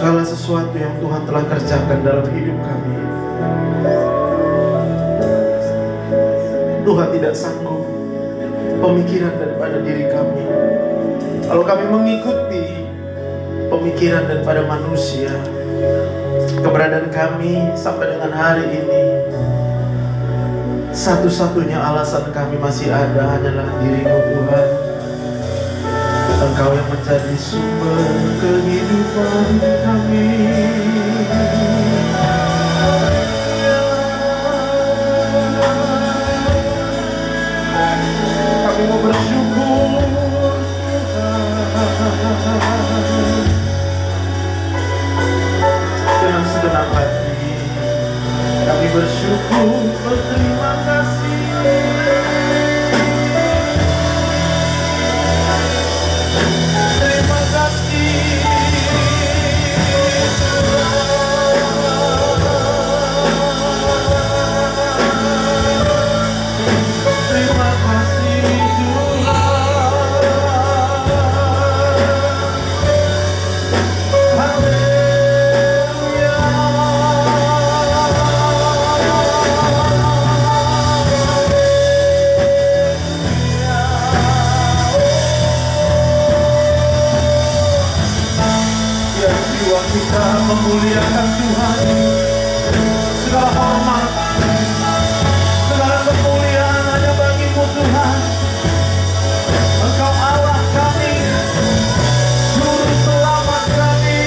segala sesuatu yang Tuhan telah kerjakan dalam hidup kami. Tuhan tidak sanggup pemikiran daripada diri kami. Kalau kami mengikuti pemikiran daripada manusia, keberadaan kami sampai dengan hari ini, satu-satunya alasan kami masih ada hanyalah diri-Mu Tuhan. Engkau yang menjadi sumber kehidupan kami. Kami mau bersyukur dengan segenap hati. Kami bersyukur, berterima kasih. Terima kasih. Terima kasih Tuhan. Haleluya. Biar jiwa kita memuliakan Tuhan. Segala hormat, segala kemuliaan hanya bagi-Mu Tuhan. Engkau Allah kami, Juru Selamat kami.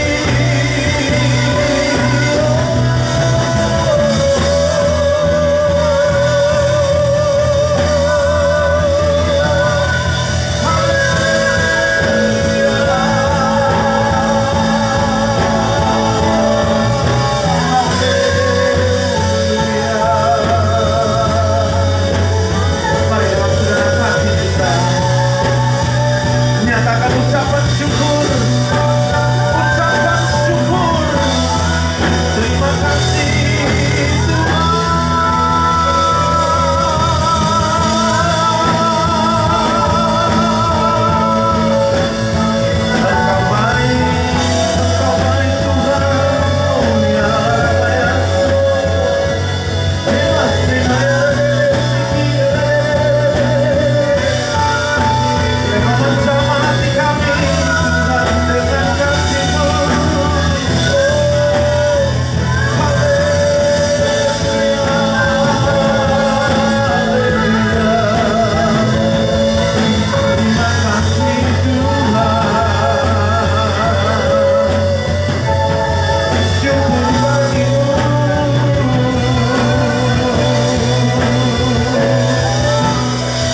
Mari dalam segenap hati kita nyatakan ucapan syukur, ucapan syukur. Terima kasih Tuhan. Engkau baik Tuhan. Oh ya menjamah hati kami Tuhan dengan kasih-Mu. Terima kasih Tuhan. Syukur bagi-Mu.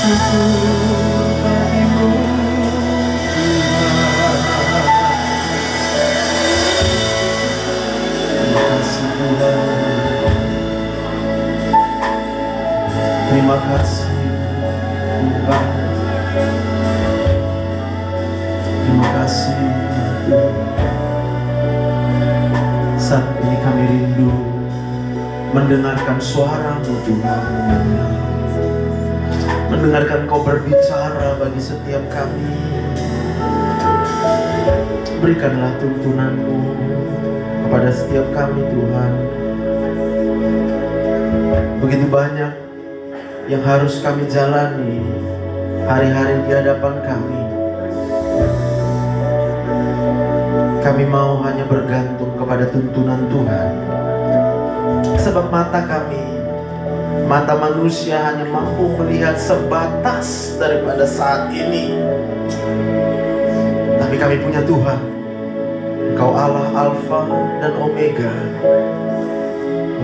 Syukur bagi-Mu Terima kasih Tuhan. Terima kasih Tuhan. Saat ini kami rindu mendengarkan suara-Mu Tuhan, mendengarkan Kau berbicara bagi setiap kami. Berikanlah tuntunan-Mu kepada setiap kami Tuhan. Begitu banyak yang harus kami jalani hari-hari di hadapan kami. Kami mau hanya bergantung kepada tuntunan Tuhan. Sebab mata kami, mata manusia hanya mampu melihat sebatas daripada saat ini. Tapi kami punya Tuhan. Engkau Allah Alfa dan Omega.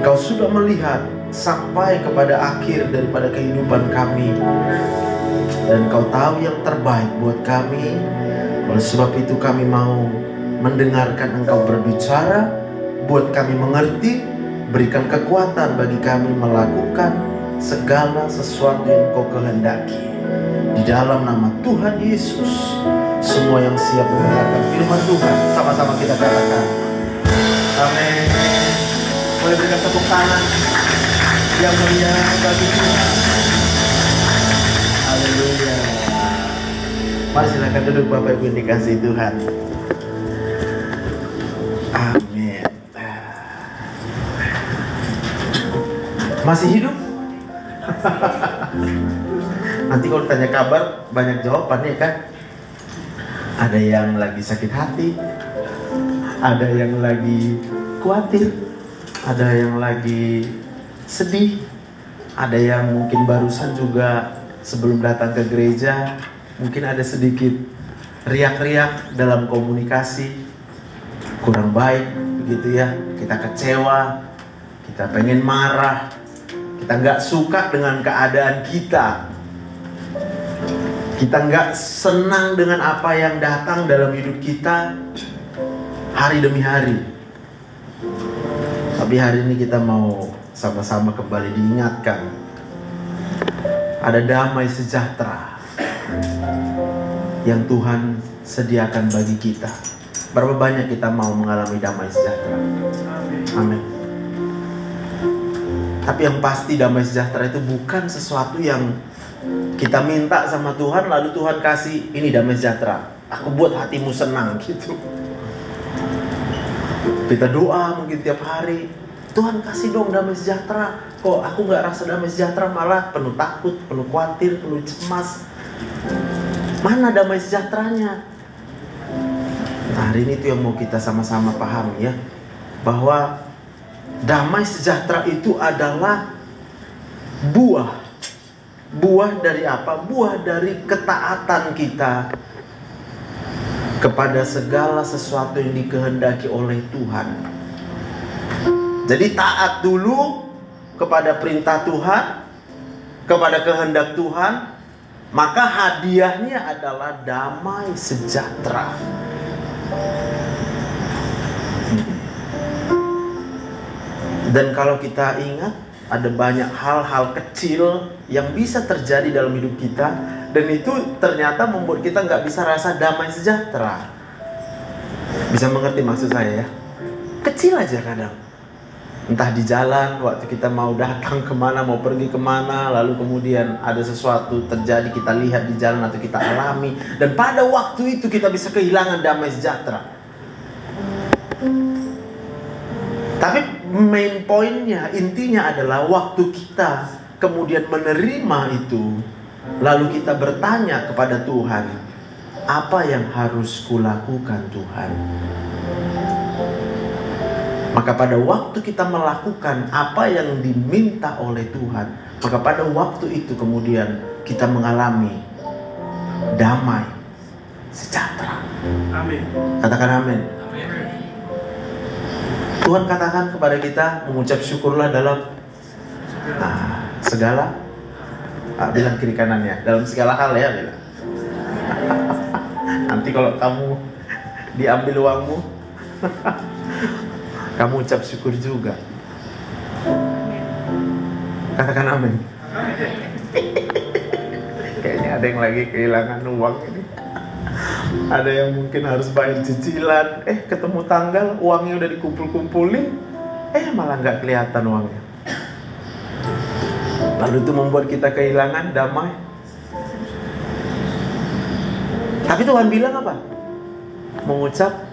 Engkau sudah melihat sampai kepada akhir daripada kehidupan kami. Dan Engkau tahu yang terbaik buat kami. Oleh sebab itu kami mau mendengarkan Engkau berbicara, buat kami mengerti, berikan kekuatan bagi kami melakukan segala sesuatu yang Engkau kehendaki. Di dalam nama Tuhan Yesus, semua yang siap mendengarkan firman Tuhan, sama-sama kita katakan amin. Boleh berikan tepuk tangan yang mulia bagi Tuhan. Haleluya. Mari silakan duduk Bapak Ibu yang dikasihi Tuhan. Masih hidup? Nanti kalau tanya kabar banyak jawabannya kan. Ada yang lagi sakit hati, ada yang lagi khawatir, ada yang lagi sedih, ada yang mungkin barusan juga sebelum datang ke gereja mungkin ada sedikit riak-riak dalam komunikasi, kurang baik begitu ya. Kita kecewa, kita pengen marah, kita nggak suka dengan keadaan kita. Kita nggak senang dengan apa yang datang dalam hidup kita hari demi hari. Tapi hari ini kita mau sama-sama kembali diingatkan. Ada damai sejahtera yang Tuhan sediakan bagi kita. Berapa banyak kita mau mengalami damai sejahtera? Amin. Tapi yang pasti damai sejahtera itu bukan sesuatu yang kita minta sama Tuhan lalu Tuhan kasih ini damai sejahtera, aku buat hatimu senang gitu. Kita doa mungkin tiap hari, Tuhan kasih dong damai sejahtera. Kok aku gak rasa damai sejahtera, malah penuh takut, penuh khawatir, penuh cemas. Mana damai sejahteranya? Nah, hari ini itu yang mau kita sama-sama pahami ya, bahwa damai sejahtera itu adalah buah dari apa? Buah dari ketaatan kita kepada segala sesuatu yang dikehendaki oleh Tuhan. Jadi taat dulu kepada perintah Tuhan, kepada kehendak Tuhan, maka hadiahnya adalah damai sejahtera. Dan kalau kita ingat, ada banyak hal-hal kecil yang bisa terjadi dalam hidup kita, dan itu ternyata membuat kita nggak bisa rasa damai sejahtera. Bisa mengerti maksud saya ya? Kecil aja kadang. Entah di jalan, waktu kita mau datang kemana, mau pergi kemana, lalu kemudian ada sesuatu terjadi, kita lihat di jalan atau kita alami, dan pada waktu itu kita bisa kehilangan damai sejahtera. Tapi main poinnya, intinya adalah waktu kita kemudian menerima itu, lalu kita bertanya kepada Tuhan, apa yang harus kulakukan Tuhan? Maka pada waktu kita melakukan apa yang diminta oleh Tuhan, maka pada waktu itu kemudian kita mengalami damai sejahtera. Amin. Katakan amin. Tuhan katakan kepada kita, mengucap syukurlah dalam segala, bilang kiri kanannya, dalam segala hal ya, bilang. Nanti kalau kamu diambil uangmu, kamu ucap syukur juga. Katakan amin. Kayaknya ada yang lagi kehilangan uang ini. Ada yang mungkin harus bayar cicilan, ketemu tanggal, uangnya udah dikumpul-kumpulin, malah nggak kelihatan uangnya. Lalu itu membuat kita kehilangan damai. Tapi Tuhan bilang apa? Mengucap,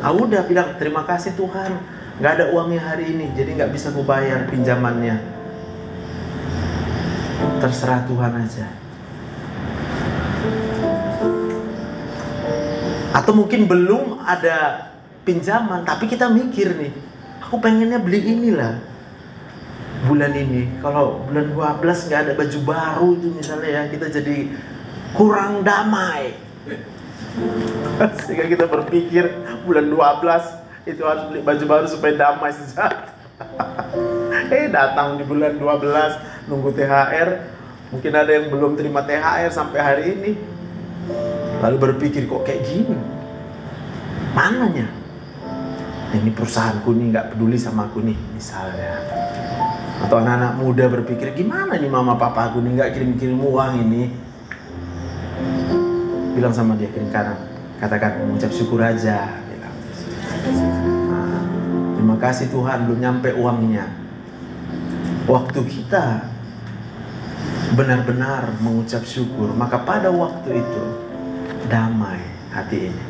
udah bilang terima kasih Tuhan, nggak ada uangnya hari ini, jadi nggak bisa gue bayar pinjamannya. Terserah Tuhan aja. Atau mungkin belum ada pinjaman, tapi kita mikir nih, aku pengennya beli inilah bulan ini. Kalau bulan 12 nggak ada baju baru itu misalnya ya, kita jadi kurang damai. Sehingga kita berpikir bulan 12 itu harus beli baju baru supaya damai sejahtera. Datang di bulan 12 nunggu THR, mungkin ada yang belum terima THR sampai hari ini. Lalu berpikir kok kayak gini, mananya? Ini perusahaanku nih nggak peduli sama aku nih misalnya. Atau anak-anak muda berpikir, gimana nih mama papa aku nih nggak kirim-kirim uang ini. Bilang sama dia kiri kanan, katakan mengucap syukur aja, bilang. Terima kasih Tuhan belum nyampe uangnya. Waktu kita benar-benar mengucap syukur, maka pada waktu itu damai hati ini.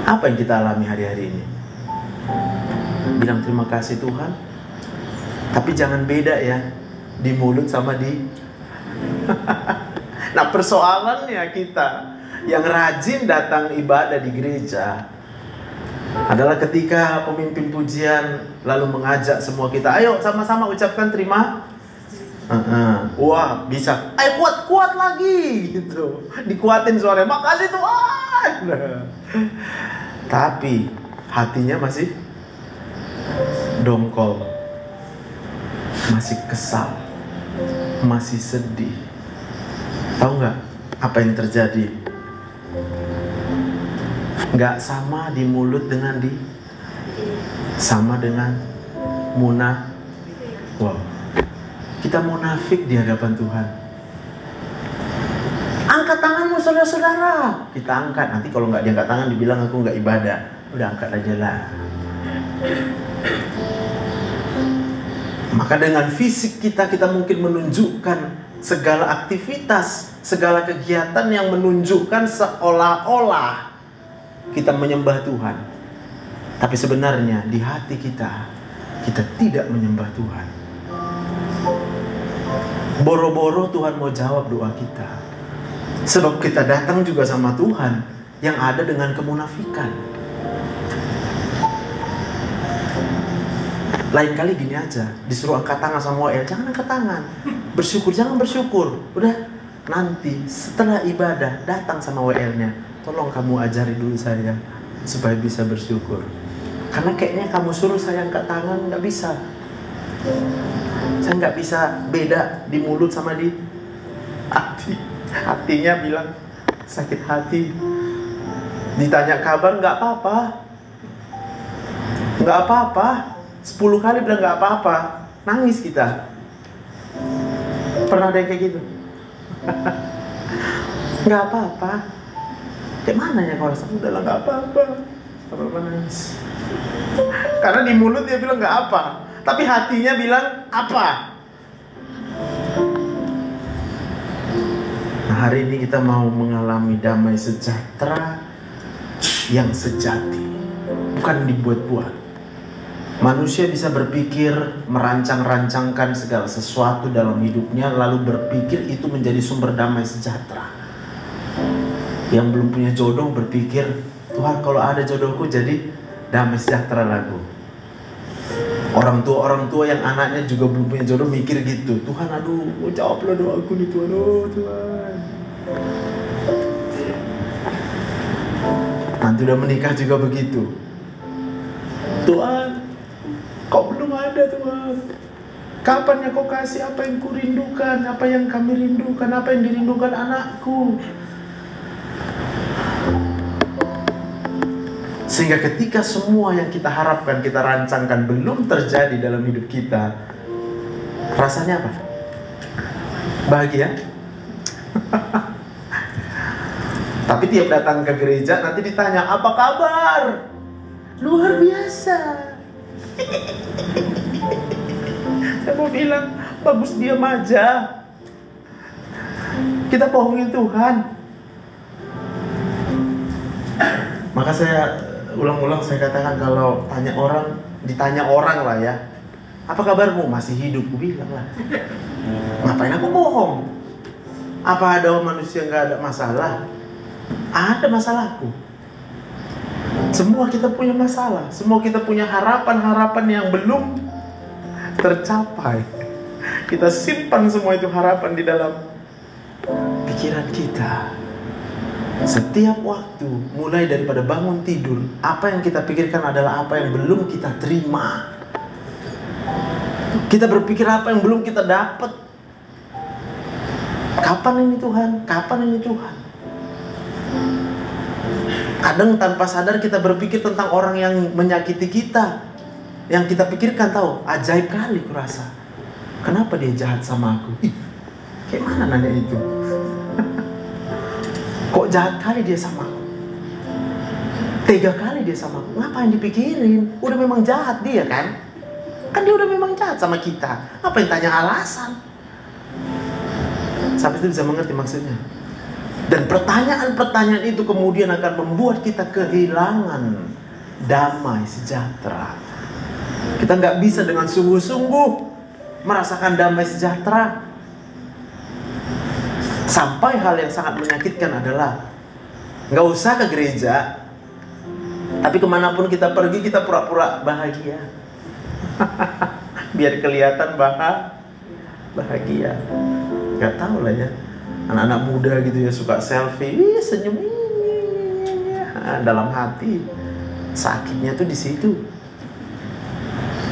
Apa yang kita alami hari-hari ini? Bilang terima kasih Tuhan, Tapi jangan beda ya, di mulut sama di Nah, persoalannya kita yang rajin datang ibadah di gereja adalah ketika pemimpin pujian lalu mengajak semua kita, ayo sama-sama ucapkan terima. Wah, bisa. Ayo kuat-kuat lagi gitu. Dikuatin suaranya, makasih Tuhan. Tapi hatinya masih dongkol, masih kesal, masih sedih. Tahu nggak apa yang terjadi? Nggak sama di mulut dengan di sama dengan wow. Kita munafik di hadapan Tuhan. Angkat tanganmu saudara-saudara. Kita angkat. Nanti kalau nggak diangkat tangan dibilang aku nggak ibadah. Udah angkat aja lah. Maka dengan fisik kita mungkin menunjukkan segala aktivitas, segala kegiatan yang menunjukkan seolah-olah kita menyembah Tuhan. Tapi sebenarnya di hati kita tidak menyembah Tuhan. Boro-boro Tuhan mau jawab doa kita. Sebab kita datang juga sama Tuhan yang ada dengan kemunafikan. Lain kali gini aja, disuruh angkat tangan sama WL, jangan angkat tangan. Bersyukur, jangan bersyukur. Udah, nanti setelah ibadah datang sama WL-nya. Tolong kamu ajari dulu saya supaya bisa bersyukur. Karena kayaknya kamu suruh saya angkat tangan, nggak bisa. Saya nggak bisa beda di mulut sama di hati. Hatinya bilang sakit hati. Ditanya kabar, nggak apa-apa. Nggak apa-apa. 10 kali bilang nggak apa-apa, nangis kita. Pernah ada yang kayak gitu? Nggak apa-apa. Kayak mana ya kalau rasa? Udah lah nggak apa-apa. Nggak apa-apa, nangis. Karena di mulut dia bilang nggak apa, tapi hatinya bilang apa. Nah, hari ini kita mau mengalami damai sejahtera yang sejati, bukan dibuat-buat. Manusia bisa berpikir, merancang-rancangkan segala sesuatu dalam hidupnya, lalu berpikir itu menjadi sumber damai sejahtera. Yang belum punya jodoh berpikir, Tuhan kalau ada jodohku jadi damai sejahtera lagu. Orang tua yang anaknya juga belum punya jodoh mikir gitu, Tuhan aduh, jawablah doaku nih Tuhan, oh Tuhan. Nanti udah menikah juga begitu, Tuhan kau belum ada Tuhan. Kapan ya kau kasih apa yang kurindukan, apa yang kami rindukan, apa yang dirindukan anakku. Sehingga ketika semua yang kita harapkan, kita rancangkan belum terjadi dalam hidup kita, rasanya apa? Bahagia? Tapi tiap datang ke gereja nanti ditanya, apa kabar? Luar biasa. Saya mau bilang, bagus diam aja. Kita bohongin Tuhan. Maka saya ulang-ulang saya katakan, kalau ditanya orang lah ya, apa kabarmu? Masih hidup, aku bilang lah. Ngapain aku bohong? Apa ada manusia nggak ada masalah? Ada masalahku. Semua kita punya masalah, semua kita punya harapan-harapan yang belum tercapai. Kita simpan semua itu harapan di dalam pikiran kita. Setiap waktu, mulai daripada bangun tidur, apa yang kita pikirkan adalah apa yang belum kita terima. Kita berpikir apa yang belum kita dapat. Kapan ini Tuhan? Kapan ini Tuhan? Kadang tanpa sadar kita berpikir tentang orang yang menyakiti kita. Yang kita pikirkan, tahu, ajaib kali kurasa. Kenapa dia jahat sama aku? Kayak mana nanya itu? Kok jahat kali dia sama aku? Tega kali dia sama aku. Ngapain dipikirin? Udah memang jahat dia kan? Kan dia udah memang jahat sama kita. Ngapain tanya alasan? Sampai itu bisa mengerti maksudnya. Dan pertanyaan-pertanyaan itu kemudian akan membuat kita kehilangan damai sejahtera. Kita nggak bisa dengan sungguh-sungguh merasakan damai sejahtera. Sampai hal yang sangat menyakitkan adalah nggak usah ke gereja, tapi kemanapun kita pergi kita pura-pura bahagia. Biar kelihatan bahagia. Gak tahu lah ya, anak-anak muda gitu ya suka selfie, senyum, dalam hati sakitnya tuh di situ.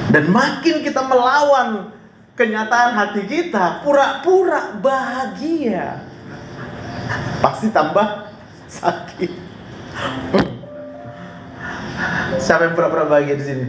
Dan makin kita melawan kenyataan hati kita, pura-pura bahagia, pasti tambah sakit. Siapa yang pura-pura bahagia di sini?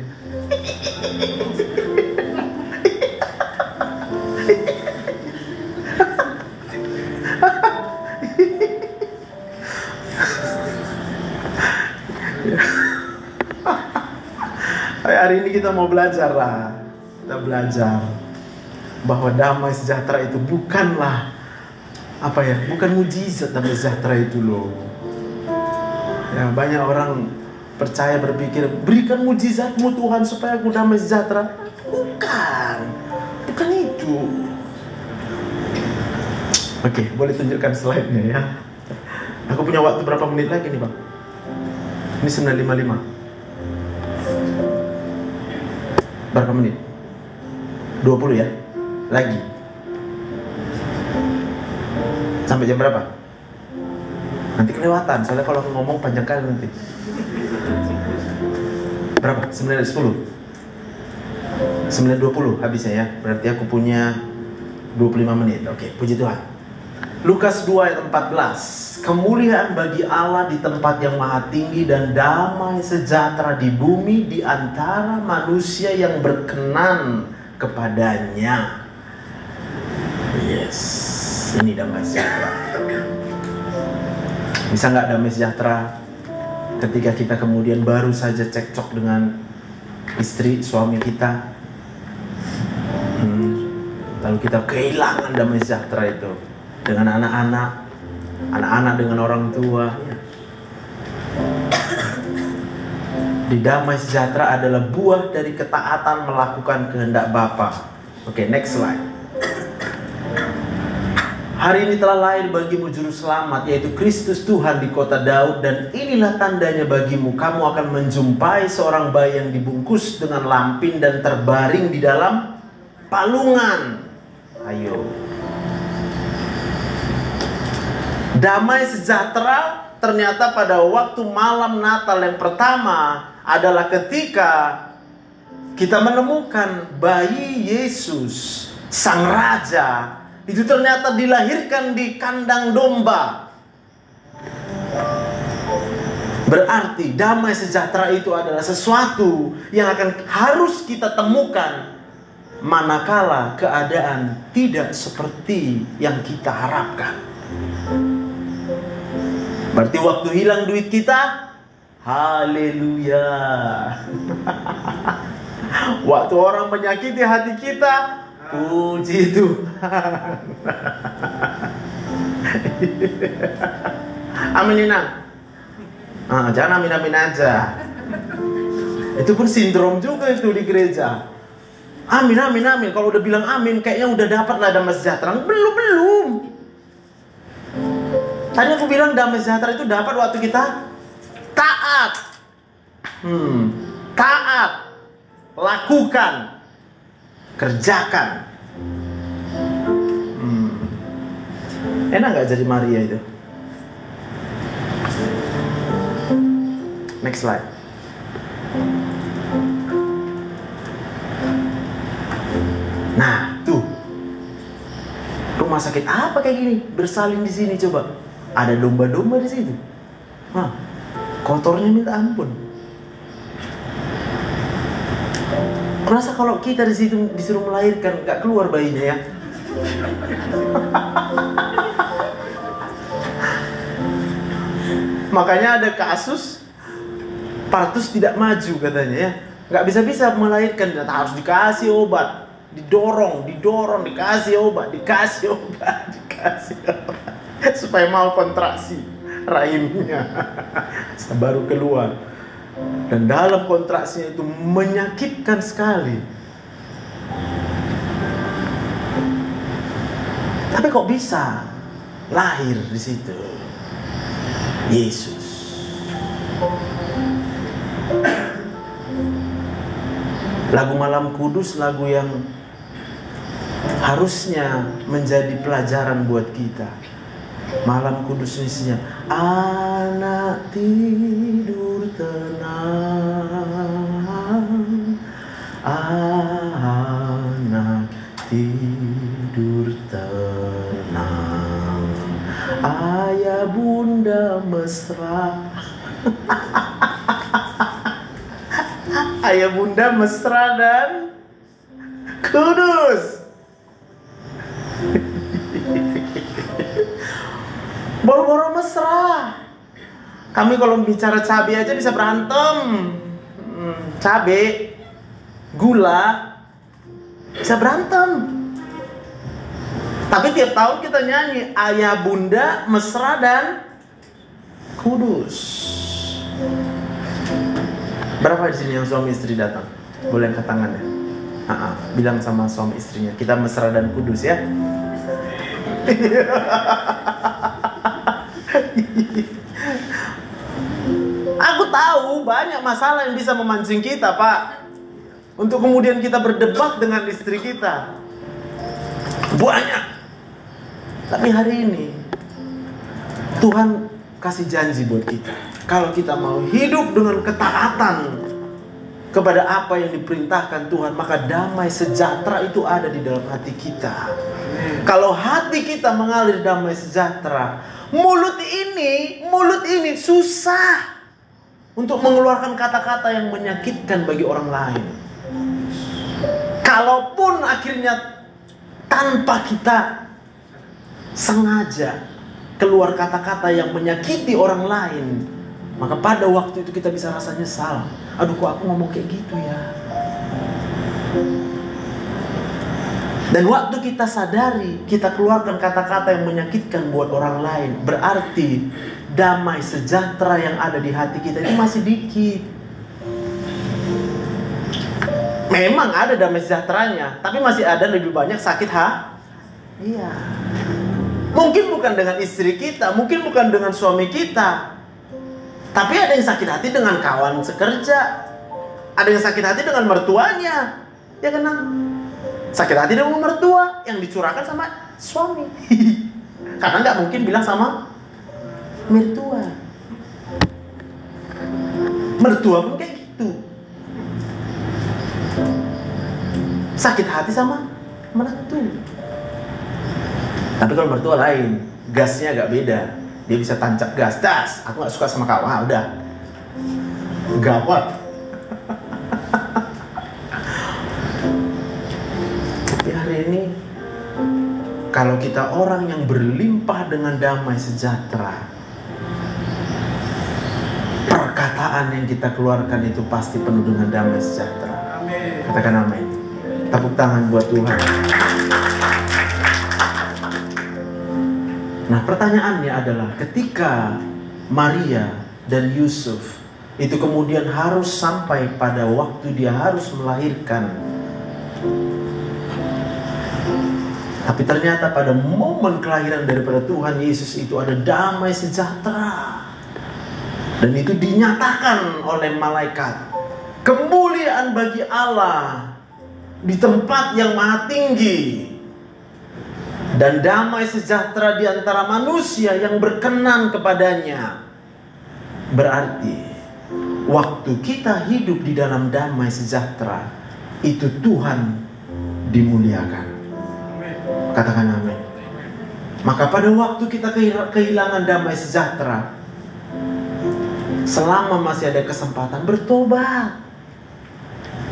Hari ini kita mau belajar lah. Kita belajar bahwa damai sejahtera itu bukanlah bukan mujizat damai sejahtera itu loh. Ya, banyak orang percaya berpikir, berikan mujizatmu Tuhan supaya aku damai sejahtera. Bukan itu. Oke, boleh tunjukkan slide-nya ya. Aku punya waktu berapa menit lagi nih Bang? Ini 9.55. Berapa menit? 20 ya? Lagi. Sampai jam berapa? Nanti kelewatan, soalnya kalau aku ngomong panjang kali nanti. Berapa? 9.10? 9.20 habisnya ya. Berarti aku punya 25 menit. Oke, puji Tuhan. Lukas 2 ayat 14. Kemuliaan bagi Allah di tempat yang maha tinggi dan damai sejahtera di bumi di antara manusia yang berkenan kepadanya. Yes, ini damai sejahtera. Bisa nggak damai sejahtera ketika kita kemudian baru saja cekcok dengan istri, suami kita, lalu kita kehilangan damai sejahtera itu dengan anak-anak dengan orang tua. Di damai sejahtera adalah buah dari ketaatan melakukan kehendak Bapa. Oke, next slide. Hari ini telah lahir bagimu juru selamat, yaitu Kristus Tuhan di kota Daud, dan inilah tandanya bagimu, kamu akan menjumpai seorang bayi yang dibungkus dengan lampin dan terbaring di dalam palungan. Ayo. Damai sejahtera ternyata pada waktu malam Natal yang pertama adalah ketika kita menemukan bayi Yesus, Sang Raja, itu ternyata dilahirkan di kandang domba. Berarti damai sejahtera itu adalah sesuatu yang harus kita temukan manakala keadaan tidak seperti yang kita harapkan. Berarti waktu hilang duit kita, haleluya. Waktu orang menyakiti hati kita, puji Tuhan. Amin Inang. Jangan amin-amin aja. Itu pun sindrom juga itu di gereja. Amin, amin, amin. Kalau udah bilang amin, kayaknya udah dapat lah damai sejahtera. Belum. Tadi aku bilang damai sejahtera itu dapat waktu kita taat. Taat. Lakukan. Kerjakan. Enak gak jadi Maria itu? Next slide. Nah, tuh. Rumah sakit apa kayak gini? Bersalin di sini coba. Ada domba-domba di situ. Kotornya minta ampun. Rasa kalau kita di situ disuruh melahirkan gak keluar bayinya ya? Makanya ada kasus partus tidak maju katanya ya. Gak bisa-bisa melahirkan, harus dikasih obat. Didorong, dikasih obat. Supaya mau kontraksi rahimnya. Baru keluar. Dan dalam kontraksinya itu menyakitkan sekali. Tapi kok bisa lahir di situ Yesus? Lagu Malam Kudus, lagu yang harusnya menjadi pelajaran buat kita. Malam Kudus isinya, anak tidur tenang, anak tidur tenang, ayah bunda mesra. Ayah bunda mesra dan kudus. Boro-boro mesra. Kami kalau bicara cabai aja bisa berantem. Cabai, gula, bisa berantem. Tapi tiap tahun kita nyanyi ayah bunda mesra dan kudus. Berapa di sini yang suami istri datang? Boleh angkat tangannya. Bilang sama suami istrinya, kita mesra dan kudus ya. Aku tahu banyak masalah yang bisa memancing kita, Pak, untuk kemudian kita berdebat dengan istri kita. Banyak. Tapi hari ini Tuhan kasih janji buat kita. Kalau kita mau hidup dengan ketaatan kepada apa yang diperintahkan Tuhan, maka damai sejahtera itu ada di dalam hati kita. Kalau hati kita mengalir damai sejahtera, mulut ini susah untuk mengeluarkan kata-kata yang menyakitkan bagi orang lain. Kalaupun akhirnya tanpa kita sengaja keluar kata-kata yang menyakiti orang lain, maka pada waktu itu kita bisa rasa nyesal. Aduh, kok aku ngomong kayak gitu ya. Dan waktu kita sadari, kita keluarkan kata-kata yang menyakitkan buat orang lain, berarti damai sejahtera yang ada di hati kita ini masih dikit. Memang ada damai sejahteranya, tapi masih ada lebih banyak sakit Iya. Mungkin bukan dengan istri kita, mungkin bukan dengan suami kita, tapi ada yang sakit hati dengan kawan sekerja, ada yang sakit hati dengan mertuanya, ya kan? Sakit hati dengan mertua yang dicurahkan sama suami. Karena nggak mungkin bilang sama mertua. Mertua pun kayak gitu. Sakit hati sama menantu. Tapi kalau mertua lain, gasnya agak beda. Dia bisa tancap gas, das, aku nggak suka sama kau, udah, gawat. Tapi hari ini, kalau kita orang yang berlimpah dengan damai sejahtera, perkataan yang kita keluarkan itu pasti penuh dengan damai sejahtera. Amin. Katakan amin. Tepuk tangan buat Tuhan. Nah, pertanyaannya adalah ketika Maria dan Yusuf itu kemudian harus sampai pada waktu dia harus melahirkan, tapi ternyata pada momen kelahiran daripada Tuhan Yesus itu ada damai sejahtera, dan itu dinyatakan oleh malaikat. Kemuliaan bagi Allah di tempat yang maha tinggi, dan damai sejahtera di antara manusia yang berkenan kepadanya. Berarti waktu kita hidup di dalam damai sejahtera, itu Tuhan dimuliakan. Katakan amin. Maka pada waktu kita kehilangan damai sejahtera, selama masih ada kesempatan, bertobat.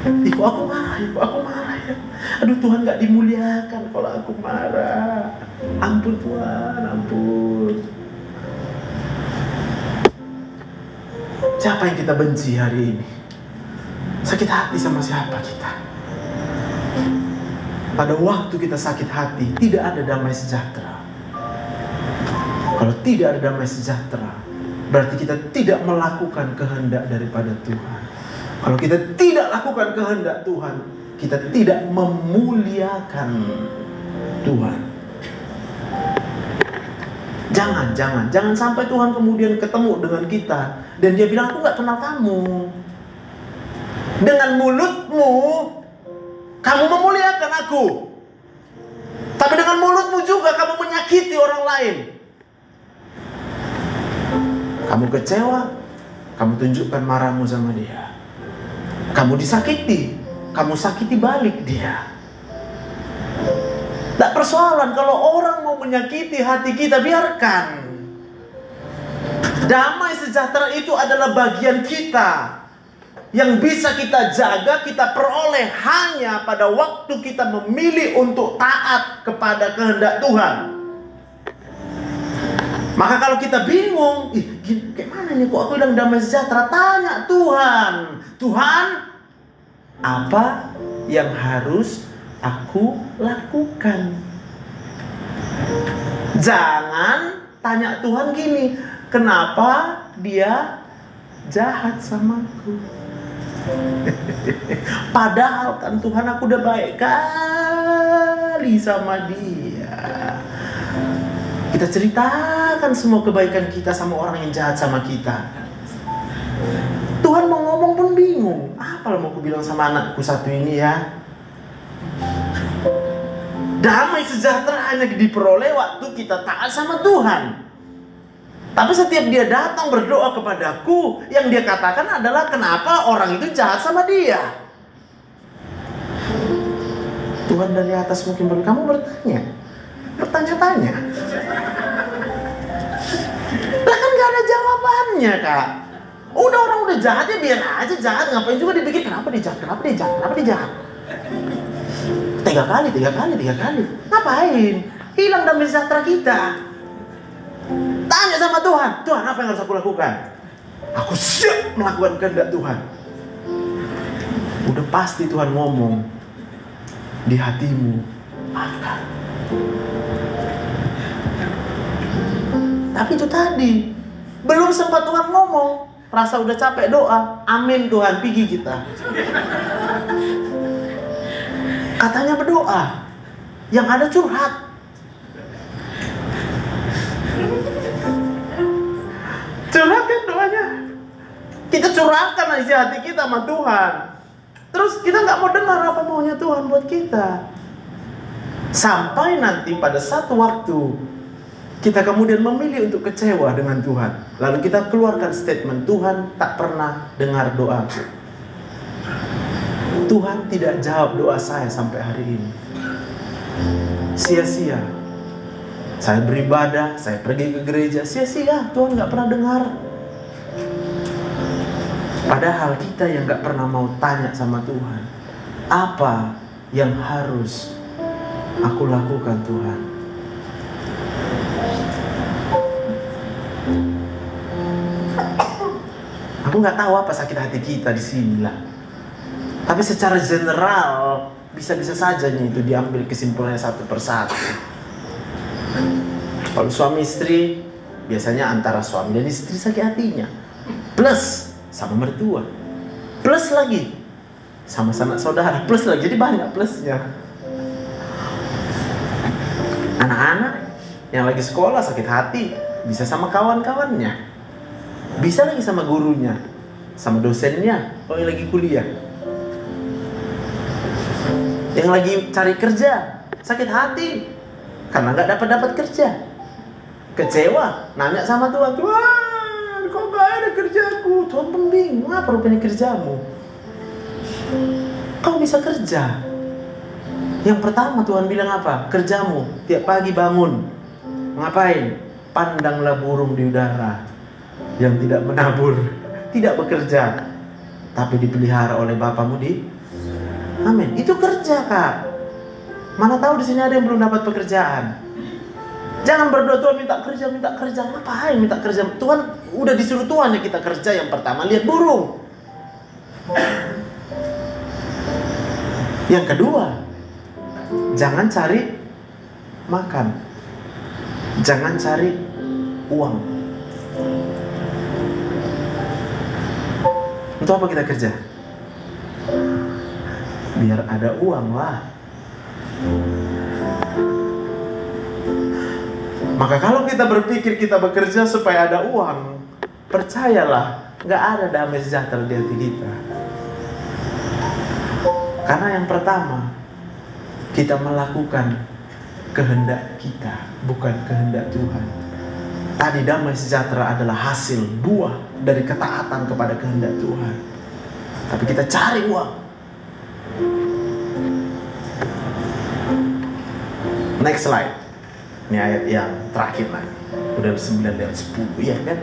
Ibu aku marah ya. Aduh, Tuhan gak dimuliakan kalau aku marah. Ampun Tuhan, ampun. Siapa yang kita benci hari ini? Sakit hati sama siapa kita? Pada waktu kita sakit hati, tidak ada damai sejahtera. Kalau tidak ada damai sejahtera, berarti kita tidak melakukan kehendak daripada Tuhan. Kalau kita tidak lakukan kehendak Tuhan, kita tidak memuliakan Tuhan. Jangan sampai Tuhan kemudian ketemu dengan kita dan dia bilang, aku gak kenal kamu. Dengan mulutmu kamu memuliakan aku, tapi dengan mulutmu juga kamu menyakiti orang lain. Kamu kecewa, kamu tunjukkan marahmu sama dia. Kamu disakiti, kamu sakiti balik dia. Tak persoalan kalau orang mau menyakiti hati kita, biarkan. Damai sejahtera itu adalah bagian kita yang bisa kita jaga, kita peroleh hanya pada waktu kita memilih untuk taat kepada kehendak Tuhan. Maka kalau kita bingung, gimana nih kok aku bilang damai sejahtera? Tanya Tuhan, Tuhan, apa yang harus aku lakukan? Jangan tanya Tuhan gini, kenapa dia jahat samaku? Padahal kan Tuhan, aku udah baik kali sama dia. Kita ceritakan semua kebaikan kita sama orang yang jahat sama kita. Tuhan mau ngomong pun bingung. Apa mau aku bilang sama anakku satu ini ya? Damai sejahtera hanya diperoleh waktu kita taat sama Tuhan. Tapi setiap dia datang berdoa kepadaku, yang dia katakan adalah kenapa orang itu jahat sama dia. Tuhan dari atas mungkin kamu bertanya-tanya. Lah kan gak ada jawabannya, Kak. Orang udah jahat ya biar aja jahat. Ngapain juga dipikir kenapa dia jahat. Tiga kali. Ngapain? Hilang damai sejahtera kita. Tanya sama Tuhan, Tuhan apa yang harus aku lakukan? Aku siap melakukan kehendak Tuhan. Udah pasti Tuhan ngomong di hatimu, maafkan. Tapi itu tadi, belum sempat Tuhan ngomong, rasa udah capek doa, amin Tuhan, pergi kita. Katanya berdoa, yang ada curhat. Curhatkan doanya. Kita curahkan isi hati kita sama Tuhan. Terus kita gak mau dengar apa maunya Tuhan buat kita. Sampai nanti pada satu waktu kita kemudian memilih untuk kecewa dengan Tuhan. Lalu kita keluarkan statement, Tuhan tak pernah dengar doaku. Tuhan tidak jawab doa saya sampai hari ini. Sia-sia. Saya beribadah, saya pergi ke gereja, sia-sia, Tuhan gak pernah dengar. Padahal kita yang gak pernah mau tanya sama Tuhan, apa yang harus aku lakukan Tuhan? Aku gak tahu apa sakit hati kita di sini lah. Tapi secara general, bisa-bisa saja nih itu diambil kesimpulannya satu persatu. Kalau suami istri, biasanya antara suami dan istri sakit hatinya. Plus sama mertua. Plus lagi sama sanak saudara. Plus lagi, jadi banyak plusnya. Anak-anak yang lagi sekolah sakit hati, bisa sama kawan-kawannya. Bisa lagi sama gurunya, sama dosennya, kalau yang lagi kuliah. Yang lagi cari kerja, sakit hati karena gak dapat kerja. Kecewa, nanya sama Tuhan, Tuhan, kok gak ada kerjaku? Tuhan pun bingung, apa rupanya kerjamu? Kau bisa kerja. Yang pertama Tuhan bilang apa? Kerjamu, tiap pagi bangun. Ngapain? Pandanglah burung di udara yang tidak menabur, tidak bekerja, tapi dipelihara oleh Bapamu di Amin. Itu kerja, Kak. Mana tahu di sini ada yang belum dapat pekerjaan. Jangan berdoa Tuhan minta kerja. Ngapain minta kerja? Tuhan udah disuruh Tuhan ya kita kerja. Yang pertama lihat burung. Yang kedua, jangan cari makan. Jangan cari uang. Untuk apa kita kerja? Biar ada uang lah. Maka kalau kita berpikir kita bekerja supaya ada uang, percayalah, nggak ada damai sejahtera di hati kita. Karena yang pertama, kita melakukan kehendak kita, bukan kehendak Tuhan. Tadi damai sejahtera adalah hasil buah dari ketaatan kepada kehendak Tuhan. Tapi kita cari uang. Next slide. Ini ayat yang terakhir lagi. Udah 9 dan 10, ya kan?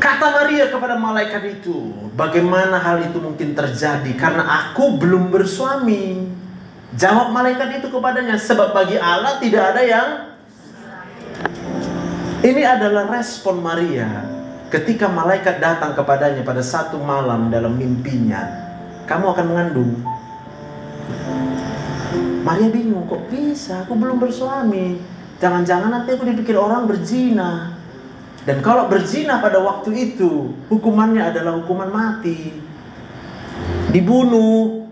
Kata Maria kepada malaikat itu, bagaimana hal itu mungkin terjadi karena aku belum bersuami? Jawab malaikat itu kepadanya, sebab bagi Allah tidak ada yang... Ini adalah respon Maria ketika malaikat datang kepadanya pada satu malam dalam mimpinya. Kamu akan mengandung. Maria bingung, kok bisa? Aku belum bersuami. Jangan-jangan nanti aku dipikir orang berzina. Dan kalau berzina pada waktu itu, hukumannya adalah hukuman mati. Dibunuh.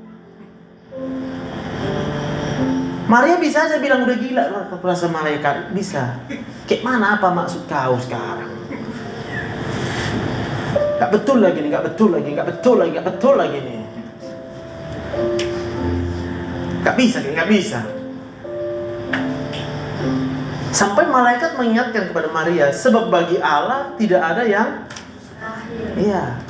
Maria bisa aja bilang, udah gila rasa malaikat. Bisa. Kayak mana apa maksud kau sekarang? Gak betul lagi nih, gak betul lagi, gak betul lagi, gak betul lagi nih. Gak bisa, gak bisa. Sampai malaikat mengingatkan kepada Maria, sebab bagi Allah tidak ada yang... Iya.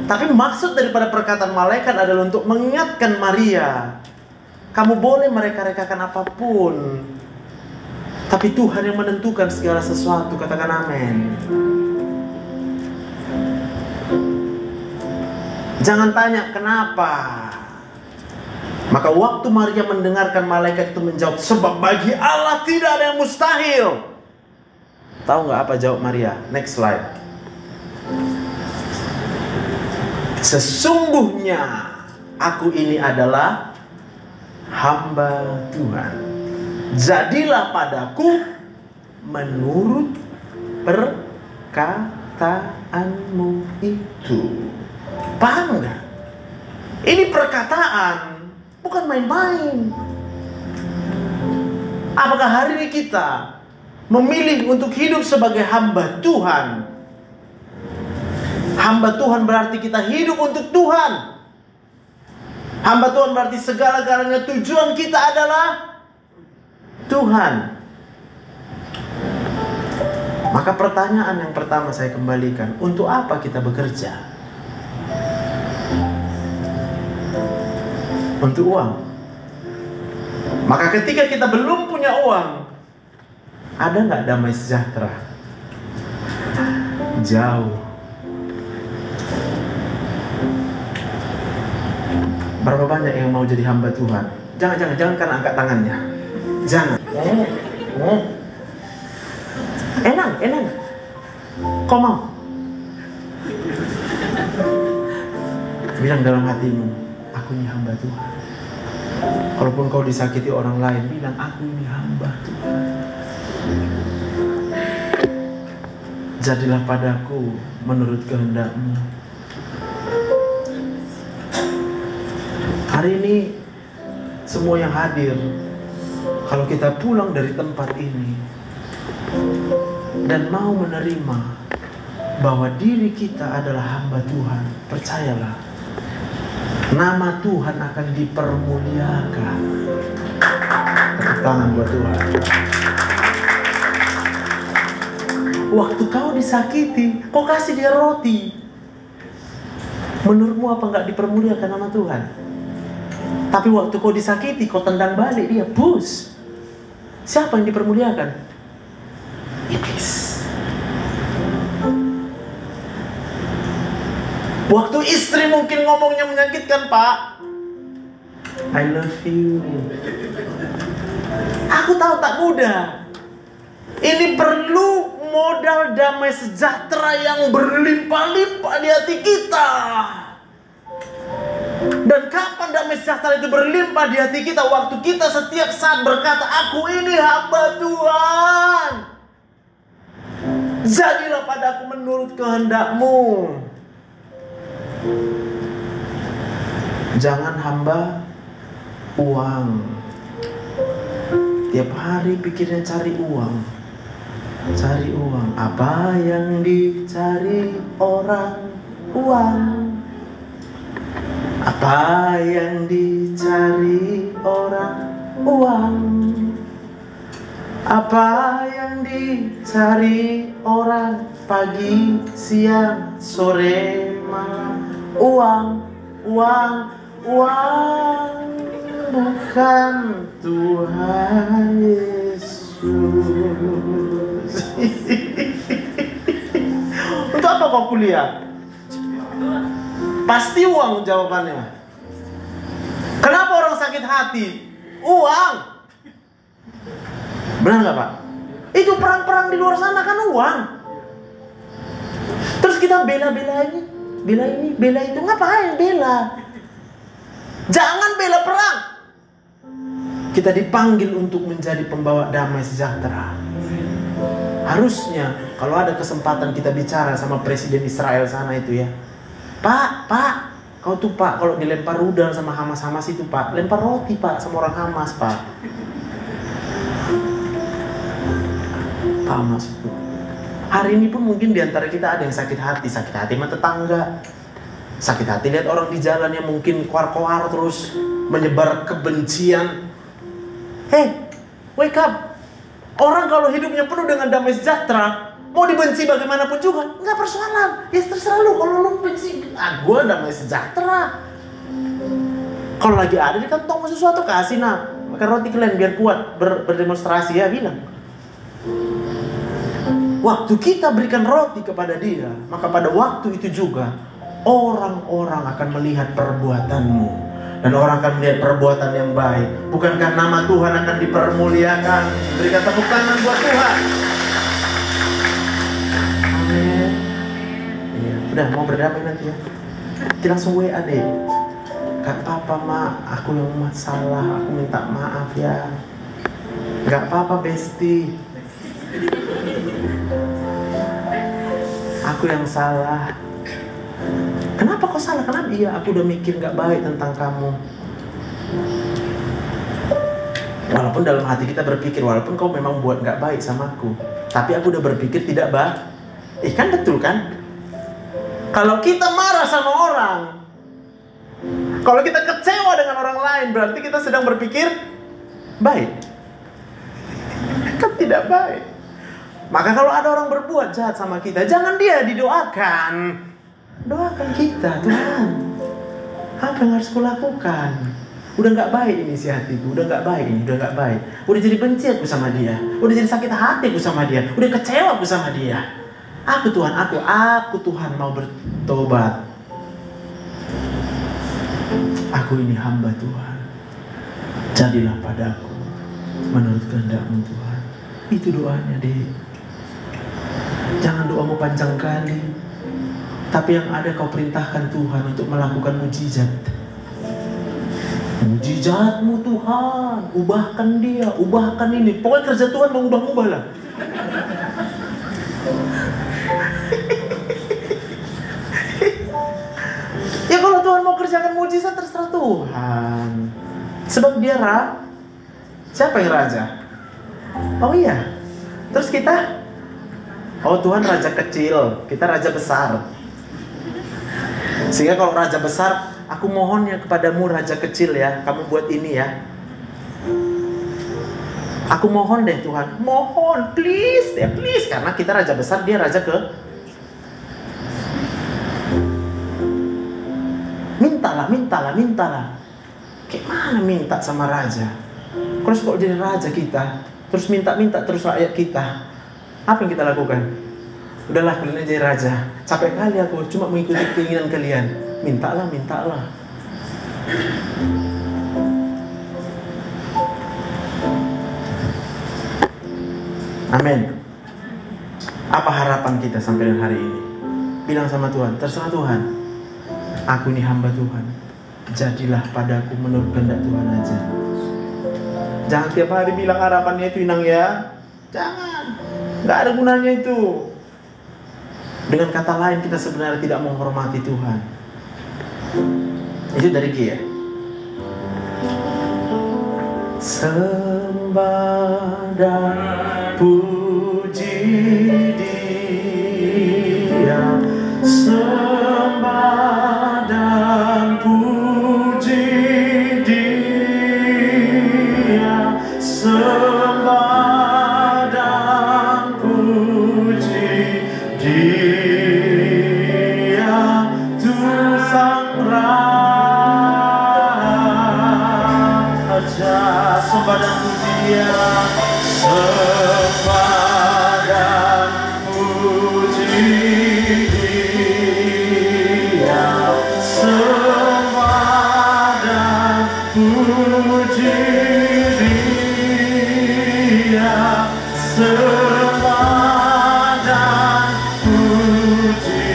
Tapi maksud daripada perkataan malaikat adalah untuk mengingatkan Maria, kamu boleh mereka-rekakan apapun, tapi Tuhan yang menentukan segala sesuatu. Katakan amin. Jangan tanya kenapa. Maka waktu Maria mendengarkan malaikat itu menjawab, sebab bagi Allah tidak ada yang mustahil. Tahu nggak apa jawab Maria? Next slide. Sesungguhnya aku ini adalah hamba Tuhan. Jadilah padaku menurut perkataanmu itu. Paham nggak? Ini perkataan, bukan main-main. Apakah hari ini kita memilih untuk hidup sebagai hamba Tuhan? Hamba Tuhan berarti kita hidup untuk Tuhan. Hamba Tuhan berarti segala-galanya tujuan kita adalah Tuhan. Maka pertanyaan yang pertama saya kembalikan, untuk apa kita bekerja? Untuk uang. Maka ketika kita belum punya uang, ada nggak damai sejahtera? Jauh. Berapa banyak yang mau jadi hamba Tuhan? Jangan karena angkat tangannya. Jangan. Enak. Kau mau? Bilang dalam hatimu, aku ini hamba Tuhan. Kalaupun kau disakiti orang lain, bilang aku ini hamba Tuhan. Jadilah padaku menurut kehendak-Mu. Hari ini semua yang hadir, kalau kita pulang dari tempat ini dan mau menerima bahwa diri kita adalah hamba Tuhan, percayalah, nama Tuhan akan dipermuliakan. Tepuk tangan buat Tuhan. Waktu kau disakiti, kau kasih dia roti. Menurutmu apa nggak dipermuliakan nama Tuhan? Tapi waktu kau disakiti, kau tendang balik dia, bus. Siapa yang dipermuliakan? Iblis. Waktu istri mungkin ngomongnya menyakitkan, Pak. I love you. Aku tahu tak mudah. Ini perlu modal damai sejahtera yang berlimpah-limpah di hati kita. Dan kapan damai sejahtera itu berlimpah di hati kita? Waktu kita setiap saat berkata, aku ini hamba Tuhan. Jadilah padaku menurut kehendak-Mu. Jangan hamba uang, Tiap hari pikirnya cari uang. Cari uang. Apa yang dicari orang? Uang. Apa yang dicari orang? Uang. Apa yang dicari orang? Pagi, siang, sore, malam. Uang, uang, uang. Bukan Tuhan Yesus. Untuk apa kau kuliah? Pasti uang jawabannya. Kenapa orang sakit hati? Uang. Benar nggak Pak? Itu perang-perang di luar sana kan uang. Terus kita bela-bela ini, bela itu. Ngapain bela? Jangan bela perang. Kita dipanggil untuk menjadi pembawa damai sejahtera. Harusnya kalau ada kesempatan kita bicara sama presiden Israel sana itu ya, Pak, kau tuh Pak, kalau dilempar rudal sama Hamas itu Pak, lempar roti Pak sama orang Hamas Pak. Pak maksudku. Hari ini pun mungkin diantara kita ada yang sakit hati sama tetangga, sakit hati lihat orang di jalan yang mungkin koar-koar terus menyebar kebencian. Hey, wake up! Orang kalau hidupnya penuh dengan damai sejahtera, mau dibenci bagaimanapun juga, nggak persoalan. Ya terserah lu, kalau lu benci, gue damai sejahtera. Kalau lagi ada di kantong sesuatu, kasih makan roti kalian biar kuat berdemonstrasi ya, bilang. Waktu kita berikan roti kepada dia, maka pada waktu itu juga orang-orang akan melihat perbuatanmu. Dan orang akan melihat perbuatan yang baik. Bukankah nama Tuhan akan dipermuliakan? Berikan tepuk tangan buat Tuhan. Amin. Ya, udah mau berdamai nanti ya. Kita langsung WA deh. Gak apa-apa Mak, aku yang salah, aku minta maaf ya. Gak apa-apa Besti, aku yang salah. Kenapa kau salah? Kenapa? Iya, aku udah mikir gak baik tentang kamu. Walaupun dalam hati kita berpikir, walaupun kau memang buat gak baik sama aku, tapi aku udah berpikir tidak baik. Kan betul kan? Kalau kita marah sama orang, kalau kita kecewa dengan orang lain, berarti kita sedang berpikir baik. Kan tidak baik. Maka kalau ada orang berbuat jahat sama kita, jangan dia didoakan. Doakan kita, Tuhan, apa yang harus kulakukan? Udah gak baik ini si hatiku, udah gak baik ini, udah gak baik. Udah jadi benci aku sama dia, udah jadi sakit hati aku sama dia, udah kecewa aku sama dia. Aku Tuhan, aku Tuhan mau bertobat. Aku ini hamba Tuhan, jadilah padaku menurut kehendak-Mu Tuhan. Itu doanya deh. Jangan doamu panjang kali, tapi yang ada kau perintahkan Tuhan untuk melakukan mujizat. Mujizat-Mu Tuhan, ubahkan dia, ubahkan ini. Pokoknya kerja Tuhan mengubah-ubah lah. Ya kalau Tuhan mau kerjakan mujizat terserah Tuhan. Sebab dia siapa yang raja? Oh iya. Terus kita? Oh Tuhan raja kecil, kita raja besar. Sehingga kalau raja besar, aku mohon ya kepadamu raja kecil ya, kamu buat ini ya. Aku mohon deh Tuhan, mohon, please ya, please. Karena kita raja besar, dia raja mintalah. Kayak mana minta sama raja? Terus kalau jadi raja kita, terus minta terus rakyat kita, apa yang kita lakukan? Udahlah kalian jadi raja, capek kali aku cuma mengikuti keinginan kalian. Mintalah. Amin. Apa harapan kita sampai dengan hari ini? Bilang sama Tuhan, terserah Tuhan, aku ini hamba Tuhan, jadilah padaku menurut kehendak Tuhan aja. Jangan tiap hari bilang harapannya itu Inang ya. Jangan, gak ada gunanya itu. Dengan kata lain kita sebenarnya tidak menghormati Tuhan. Itu dari G ya. Sembah dan puji Dia, sembah dan puji Dia, sembah dan puji Dia, Tuhan Sang Raja. Sembah dan puji Dia, sembah dan puji Dia, sembah dan puji Dia, sembah dan puji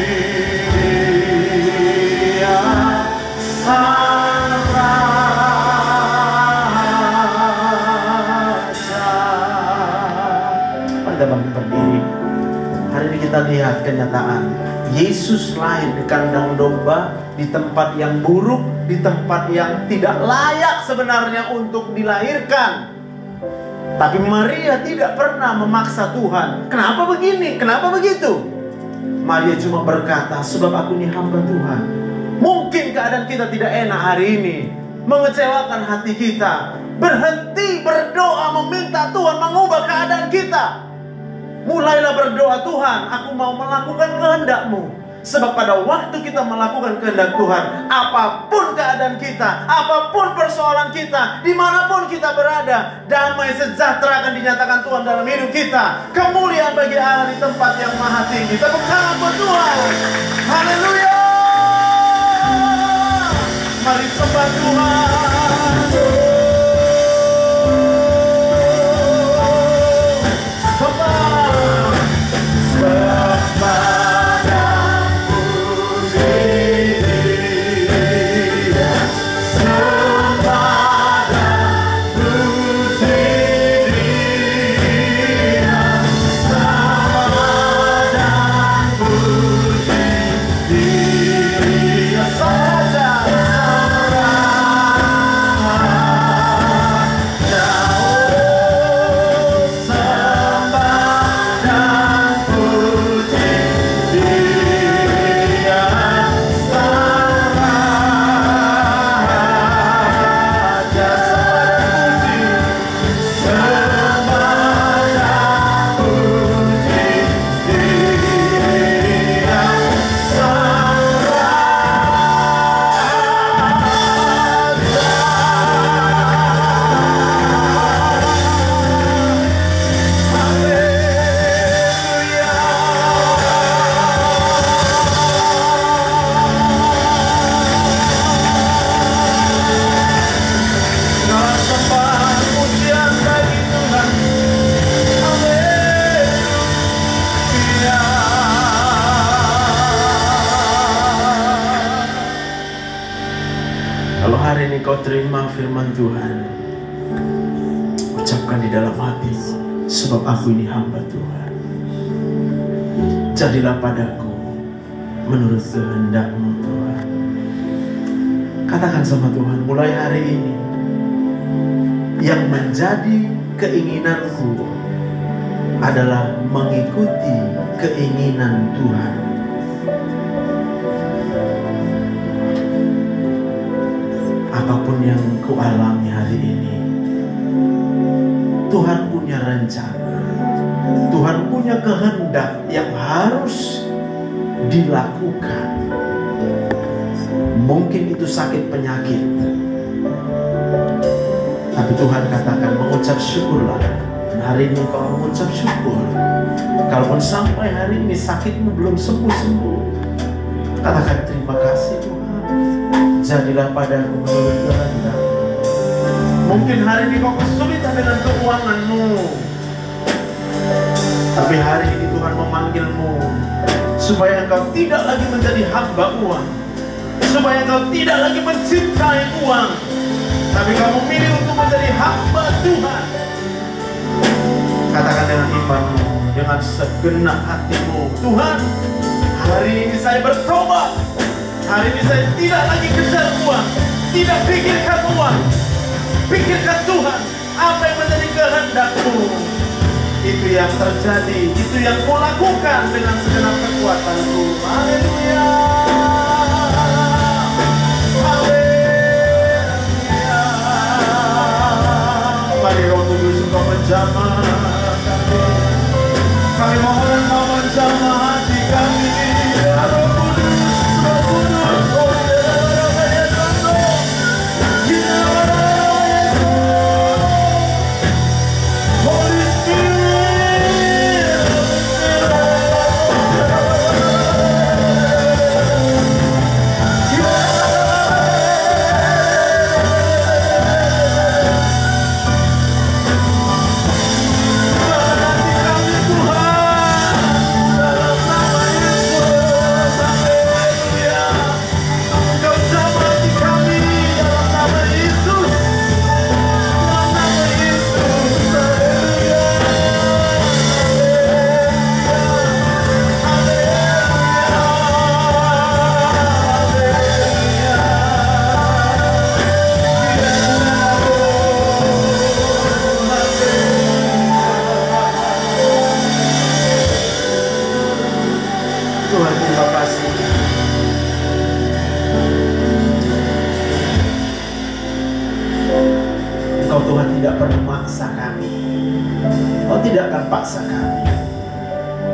Dia, Sang Bangkit berdiri. Hari ini kita lihat kenyataan Yesus lahir di kandang domba, di tempat yang buruk, di tempat yang tidak layak sebenarnya untuk dilahirkan. Tapi Maria tidak pernah memaksa Tuhan. Kenapa begini? Kenapa begitu? Maria cuma berkata, sebab aku ini hamba Tuhan. Mungkin keadaan kita tidak enak hari ini, mengecewakan hati kita. Berhenti berdoa meminta Tuhan mengubah keadaan kita. Mulailah berdoa, Tuhan, aku mau melakukan kehendak-Mu. Sebab pada waktu kita melakukan kehendak Tuhan, apapun keadaan kita, apapun persoalan kita, dimanapun kita berada, damai sejahtera akan dinyatakan Tuhan dalam hidup kita. Kemuliaan bagi Allah di tempat yang maha tinggi. Tepuk tangan buat Tuhan. Haleluya. Mari sembah Tuhan. Kau terima firman Tuhan, ucapkan di dalam hati, sebab aku ini hamba Tuhan. Jadilah padaku menurut kehendak-Mu Tuhan. Katakan sama Tuhan, mulai hari ini, yang menjadi keinginanku adalah mengikuti keinginan Tuhan. Apapun yang kualami hari ini, Tuhan punya rencana, Tuhan punya kehendak yang harus dilakukan. Mungkin itu sakit penyakit, tapi Tuhan katakan mengucap syukurlah. Dan hari ini kau mengucap syukur. Kalaupun sampai hari ini sakitmu belum sembuh-sembuh, katakan terima kasih Tuhan. Jadilah padaku menurut kehendak. Mungkin hari ini kau kesulitan dengan keuanganmu, tapi hari ini Tuhan memanggilmu supaya engkau tidak lagi menjadi hamba uang, supaya engkau tidak lagi mencintai uang, tapi kau memilih untuk menjadi hamba Tuhan. Katakan dengan imanmu, dengan segenap hatimu, Tuhan, hari ini saya bertobat. Hari ini saya tidak lagi kejar uang, tidak pikirkan uang, pikirkan Tuhan. Apa yang menjadi kehendak-Mu, itu yang terjadi, itu yang kulakukan dengan segenap kekuatan-Ku. Haleluya. Haleluya. Mari Roh Kudus Engkau menjamah kami. Kami mohon Engkau menjamah hati kami. Roh Kudus, Roh Kudus, oh Holy Spirit. Tuhan, terima kasih. Engkau Tuhan tidak pernah maksa kami. Engkau tidak akan paksa kami.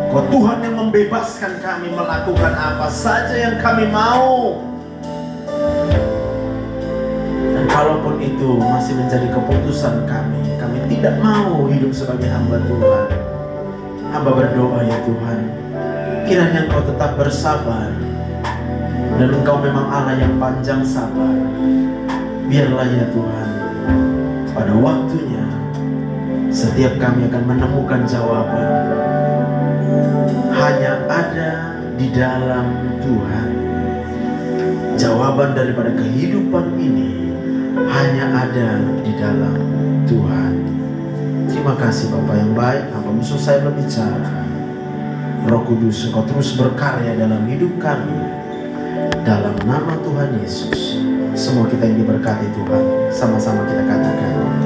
Engkau Tuhan yang membebaskan kami melakukan apa saja yang kami mau. Dan kalaupun itu masih menjadi keputusan kami tidak mau hidup sebagai hamba Tuhan. Hamba berdoa ya Tuhan, kiranya Engkau tetap bersabar, dan Engkau memang Allah yang panjang sabar. Biarlah ya Tuhan, pada waktunya setiap kami akan menemukan jawaban. Hanya ada di dalam Tuhan. Jawaban daripada kehidupan ini hanya ada di dalam Tuhan. Terima kasih Bapa yang baik, hamba musuh saya berbicara. Roh Kudus, Engkau terus berkarya dalam hidup kami. Dalam nama Tuhan Yesus, semua kita yang diberkati Tuhan, sama-sama kita katakan.